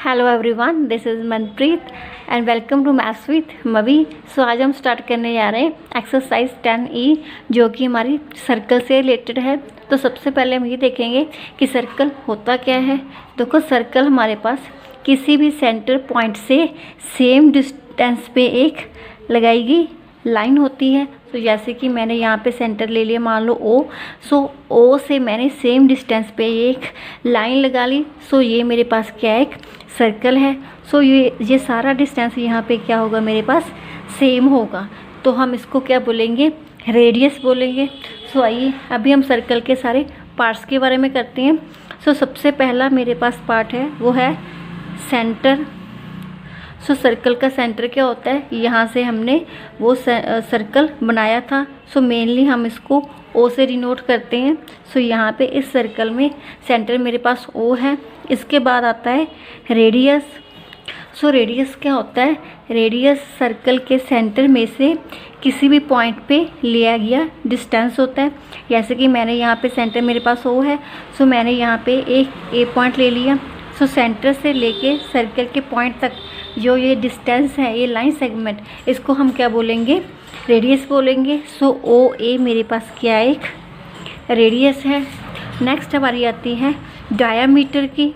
Hello everyone, this is Manpreet and welcome to maths with Mavi. So आज हम start करने जा रहे हैं एक्सरसाइज 10E जो कि हमारी सर्कल से रिलेटेड है। तो सबसे पहले हम ये देखेंगे कि सर्कल होता क्या है। देखो, सर्कल हमारे पास किसी भी सेंटर पॉइंट से सेम डिस्टेंस पे एक लगाई गई लाइन होती है। तो जैसे कि मैंने यहाँ पे सेंटर ले लिया, मान लो O। सो O से मैंने सेम डिस्टेंस पे एक लाइन लगा ली। सो ये मेरे पास क्या है, एक सर्कल है। सो ये सारा डिस्टेंस यहाँ पे क्या होगा, मेरे पास सेम होगा। तो हम इसको क्या बोलेंगे, रेडियस बोलेंगे। सो आइए अभी हम सर्कल के सारे पार्ट्स के बारे में करते हैं। सो सबसे पहला मेरे पास पार्ट है वो है सेंटर। सो सर्कल का सेंटर क्या होता है, यहाँ से हमने वो सर्कल बनाया था। सो मेनली हम इसको O से डिनोट करते हैं। सो यहाँ पे इस सर्कल में सेंटर मेरे पास O है। इसके बाद आता है रेडियस। सो रेडियस क्या होता है, रेडियस सर्कल के सेंटर में से किसी भी पॉइंट पे लिया गया डिस्टेंस होता है। जैसे कि मैंने यहाँ पे सेंटर मेरे पास O है। सो मैंने यहाँ पे एक A पॉइंट ले लिया। सो सेंटर से लेके सर्कल के पॉइंट तक जो ये डिस्टेंस है, ये लाइन सेगमेंट, इसको हम क्या बोलेंगे, रेडियस बोलेंगे। सो OA मेरे पास क्या है, एक रेडियस है। नेक्स्ट हमारी आती है डायामीटर की।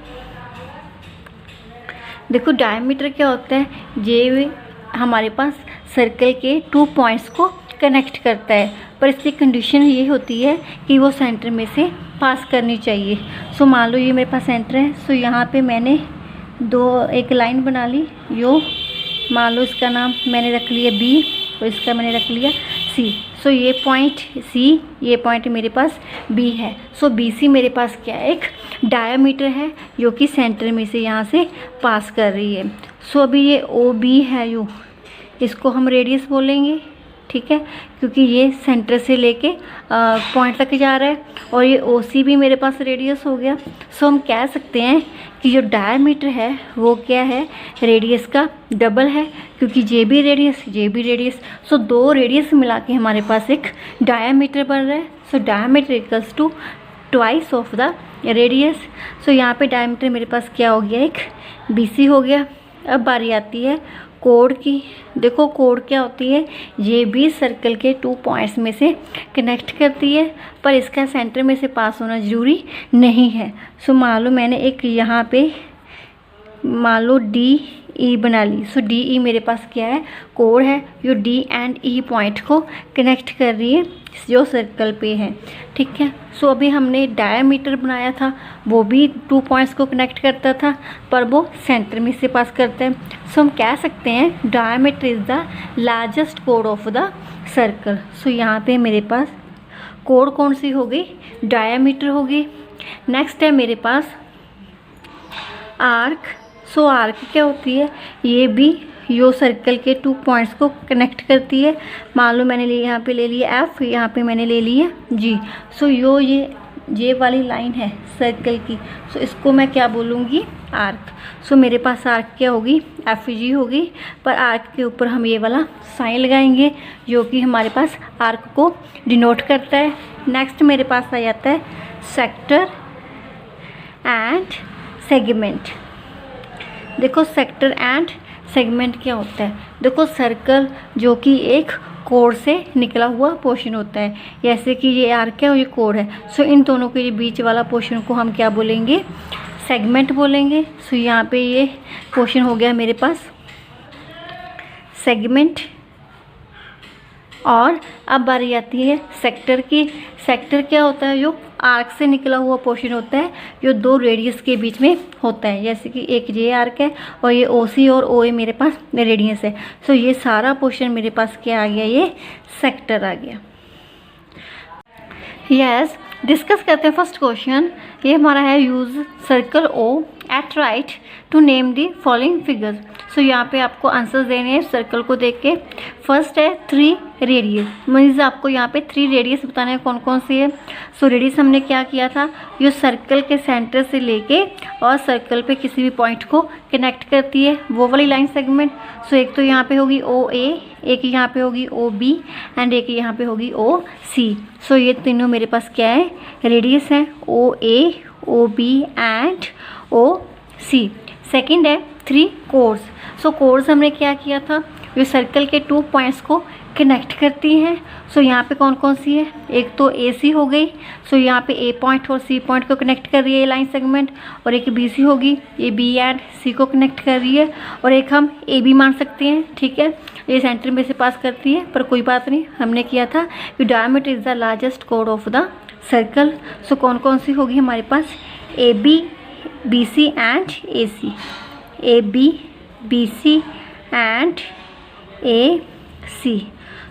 देखो डायामीटर क्या होता है, ये हमारे पास सर्कल के 2 पॉइंट्स को कनेक्ट करता है, पर इसकी कंडीशन ये होती है कि वो सेंटर में से पास करनी चाहिए। सो मान लो ये मेरे पास सेंटर है। सो यहाँ पे मैंने एक लाइन बना ली। यो मान लो इसका नाम मैंने रख लिया B और इसका मैंने रख लिया C। सो ये पॉइंट C, ये पॉइंट मेरे पास B है। सो BC मेरे पास क्या है, एक डायामीटर है जो कि सेंटर में से यहाँ से पास कर रही है। सो अभी ये OB है, यो इसको हम रेडियस बोलेंगे, ठीक है, क्योंकि ये सेंटर से लेके पॉइंट तक जा रहा है। और ये OC भी मेरे पास रेडियस हो गया। सो हम कह सकते हैं कि जो डायमीटर है वो क्या है, रेडियस का डबल है, क्योंकि ये भी रेडियस। सो 2 रेडियस मिला के हमारे पास एक डायमीटर बन रहा है। So diameter equals to twice of the radius. So यहाँ पे डायमीटर मेरे पास क्या हो गया, एक BC हो गया। अब बारी आती है कोड की। देखो कोड क्या होती है, ये भी सर्कल के 2 पॉइंट्स में से कनेक्ट करती है, पर इसका सेंटर में से पास होना ज़रूरी नहीं है। सो मान लो मैंने एक यहाँ पे मान लो DE बना ली। सो DE मेरे पास क्या है, कोड है, जो D एंड E पॉइंट को कनेक्ट कर रही है जो सर्कल पे है, ठीक है। सो अभी हमने डायमीटर बनाया था, वो भी 2 पॉइंट्स को कनेक्ट करता था, पर वो सेंटर में से पास करता है। सो हम कह सकते हैं डायमीटर इज़ द लार्जेस्ट कोड ऑफ द सर्कल। सो यहाँ पे मेरे पास कोड कौन सी होगी, डायमीटर होगी। नेक्स्ट है मेरे पास आर्क। सो आर्क क्या होती है, ये भी यो सर्कल के 2 पॉइंट्स को कनेक्ट करती है। मान लो मैंने यहाँ पे ले लिया F, यहाँ पे मैंने ले लिया G। सो ये वाली लाइन है सर्कल की। सो इसको मैं क्या बोलूँगी, आर्क। सो मेरे पास आर्क क्या होगी, FG होगी, पर आर्क के ऊपर हम ये वाला साइन लगाएंगे जो कि हमारे पास आर्क को डिनोट करता है। नेक्स्ट मेरे पास आ जाता है सेक्टर एंड सेगमेंट। देखो सेक्टर एंड सेगमेंट क्या होता है, देखो सर्कल जो कि एक कोड से निकला हुआ पोर्शन होता है, जैसे कि ये आर्क है और ये कोड है। सो इन दोनों के ये बीच वाला पोर्शन को हम क्या बोलेंगे, सेगमेंट बोलेंगे। सो यहाँ पे ये पोर्शन हो गया मेरे पास सेगमेंट। और अब बारी आती है सेक्टर की। सेक्टर क्या होता है, जो आर्क से निकला हुआ पोर्शन होता है, जो 2 रेडियस के बीच में होता है। जैसे कि एक ये आर्क है और ये OC और OA मेरे पास रेडियस है। सो ये सारा पोर्शन मेरे पास क्या आ गया, ये सेक्टर आ गया। यस, डिस्कस करते हैं फर्स्ट क्वेश्चन। ये हमारा है, use circle O at right to name the following figures. So यहाँ पे आपको आंसर्स देने हैं सर्कल को देख के। फर्स्ट है 3 रेडियस, मीन्स आपको यहाँ पे 3 रेडियस बताने हैं कौन कौन सी है। सो रेडियस हमने क्या किया था, जो सर्कल के सेंटर से लेके और सर्कल पे किसी भी पॉइंट को कनेक्ट करती है, वो वाली लाइन सेगमेंट। सो एक तो यहाँ पे होगी OA, एक यहाँ पे होगी OB एंड एक यहाँ पे होगी OC। सो ये तीनों मेरे पास क्या है, रेडियस है, OA, OB and OC। Second है 3 कोर्स। सो कोर्स हमने क्या किया था, ये सर्कल के 2 पॉइंट्स को कनेक्ट करती हैं। सो यहाँ पे कौन कौन सी है, एक तो ए सी हो गई, सो यहाँ पे ए पॉइंट और सी पॉइंट को कनेक्ट कर रही है लाइन सेगमेंट, और एक बी सी होगी, ये बी एंड सी को कनेक्ट कर रही है, और एक हम ए बी मान सकते हैं, ठीक है, ये सेंटर में से पास करती है, पर कोई बात नहीं, हमने किया था कि डायमीटर इज़ द लार्जेस्ट कोड ऑफ द सर्कल। सो कौन कौन सी होगी हमारे पास, A B B C and A C, A B B C and A C.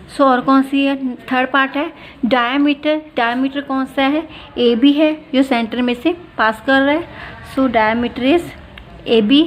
So और कौन सी है, थर्ड पार्ट है डायमीटर। डायमीटर कौन सा है, ए बी है जो सेंटर में से पास कर रहा है, so diameter is A B.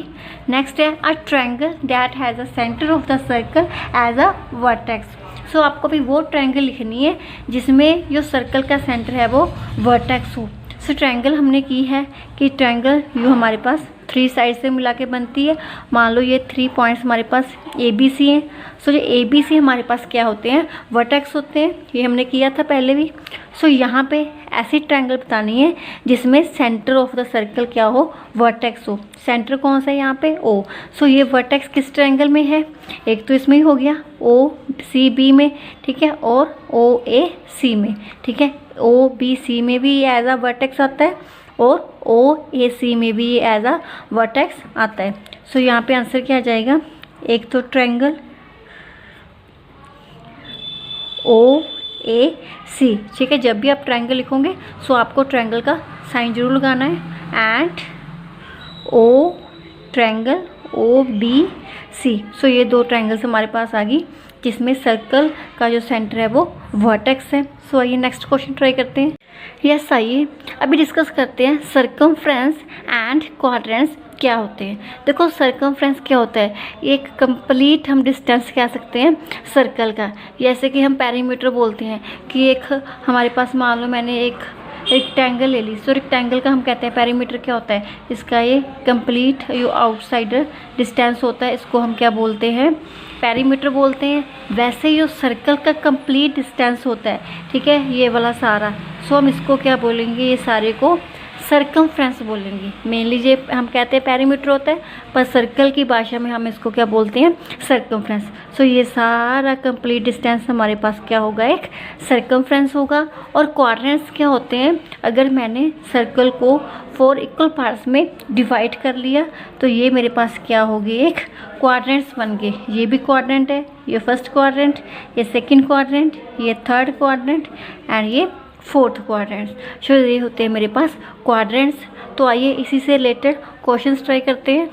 Next है a triangle that has a centre of the circle as a vertex. So आपको भी वो ट्रायंगल लिखनी है जिसमें जो सर्कल का सेंटर है वो वर्टेक्स हो। सो ट्रायंगल हमने की है कि ट्रायंगल यू हमारे पास 3 साइड से मिला के बनती है। मान लो ये 3 पॉइंट्स हमारे पास ए बी सी हैं। सो जो ए बी सी हमारे पास क्या होते हैं, वर्टेक्स होते हैं, ये हमने किया था पहले भी। सो यहाँ पे ऐसी ट्रायंगल बतानी है जिसमें सेंटर ऑफ द सर्कल क्या हो, वर्टेक्स हो। सेंटर कौन सा है यहाँ पे, ओ। सो ये वर्टेक्स किस ट्रायंगल में है, एक तो इसमें ही हो गया ओ सी बी में, ठीक है, और ओ ए सी में, ठीक है। ओ बी सी में भी ये एज अ वर्टेक्स आता है और ओ ए सी में भी ये एज अ वर्टेक्स आता है। सो यहाँ पे आंसर क्या आ जाएगा, एक तो ट्रायंगल ओ ए सी, ठीक है। जब भी आप ट्रायंगल लिखोगे सो आपको ट्रायंगल का साइन जरूर लगाना है, and O triangle O B C. So ये 2 ट्रायंगल्स हमारे पास आ गई जिसमें सर्कल का जो सेंटर है वो वर्टेक्स है। सो आइए नेक्स्ट क्वेश्चन ट्राई करते हैं। यस आइए अभी डिस्कस करते हैं सर्कमफ्रेंस एंड क्वाड्रेंट्स क्या होते हैं। देखो सर्कमफ्रेंस क्या होता है, एक कंप्लीट हम डिस्टेंस कह सकते हैं सर्कल का। जैसे कि हम पेरीमीटर बोलते हैं कि एक हमारे पास मान लो मैंने एक रेक्टेंगल ले ली, सो रेक्टेंगल का हम कहते हैं पेरीमीटर क्या होता है, इसका ये कंप्लीट जो आउटसाइडर डिस्टेंस होता है इसको हम क्या बोलते हैं, पेरीमीटर बोलते हैं। वैसे ही जो सर्कल का कंप्लीट डिस्टेंस होता है, ठीक है, ये वाला सारा, सो हम इसको क्या बोलेंगे, ये सारे को सर्कमफ्रेंस बोलेंगे। मेनली ये हम कहते हैं पेरीमीटर होता है, पर सर्कल की भाषा में हम इसको क्या बोलते हैं, सर्कमफ्रेंस। सो ये सारा कंप्लीट डिस्टेंस हमारे पास क्या होगा, एक सर्कमफ्रेंस होगा। और क्वाड्रेंट्स क्या होते हैं, अगर मैंने सर्कल को 4 इक्वल पार्ट्स में डिवाइड कर लिया तो ये मेरे पास क्या होगी, एक क्वाड्रेंट्स बन गए। ये भी क्वाड्रेंट है, ये फर्स्ट क्वाड्रेंट, ये सेकंड क्वाड्रेंट, ये थर्ड क्वाड्रेंट एंड ये फोर्थ क्वाड्रेंट्स। सो ये होते हैं मेरे पास क्वाड्रेंट्स। तो आइए इसी से रिलेटेड क्वेश्चंस ट्राई करते हैं।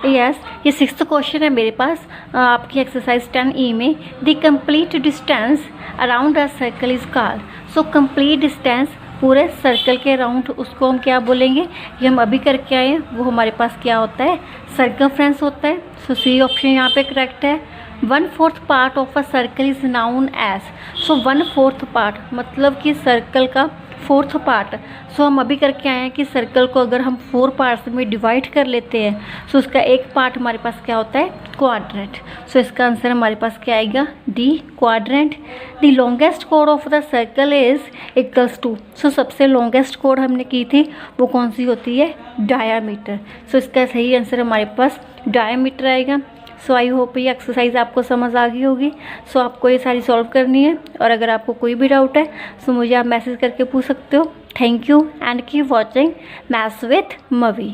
यस ये 6th क्वेश्चन है मेरे पास आपकी एक्सरसाइज 10E में। The complete distance around a circle is called. So complete distance पूरे सर्कल के अराउंड उसको हम क्या बोलेंगे, ये हम अभी करके आए हैं, वो हमारे पास क्या होता है, सर्कमफ्रेंस होता है। सो सी ऑप्शन यहाँ पे करेक्ट है। 1/4 part of a circle is known as. So 1/4 part मतलब कि सर्कल का 4th पार्ट। सो हम अभी करके आए हैं कि सर्कल को अगर हम 4 पार्ट्स में डिवाइड कर लेते हैं सो उसका एक पार्ट हमारे पास क्या होता है, क्वाड्रेंट। सो इसका आंसर हमारे पास क्या आएगा, डी क्वाड्रेंट। द लॉन्गेस्ट कोड of the circle is equals to. So सबसे लॉन्गेस्ट कोड हमने की थी वो कौन सी होती है, डायामीटर। सो इसका सही आंसर हमारे पास डायामीटर आएगा। सो आई होप ये एक्सरसाइज आपको समझ आ गई होगी। सो आपको ये सारी सॉल्व करनी है, और अगर आपको कोई भी डाउट है सो मुझे आप मैसेज करके पूछ सकते हो। Thank you and keep watching maths with मवी।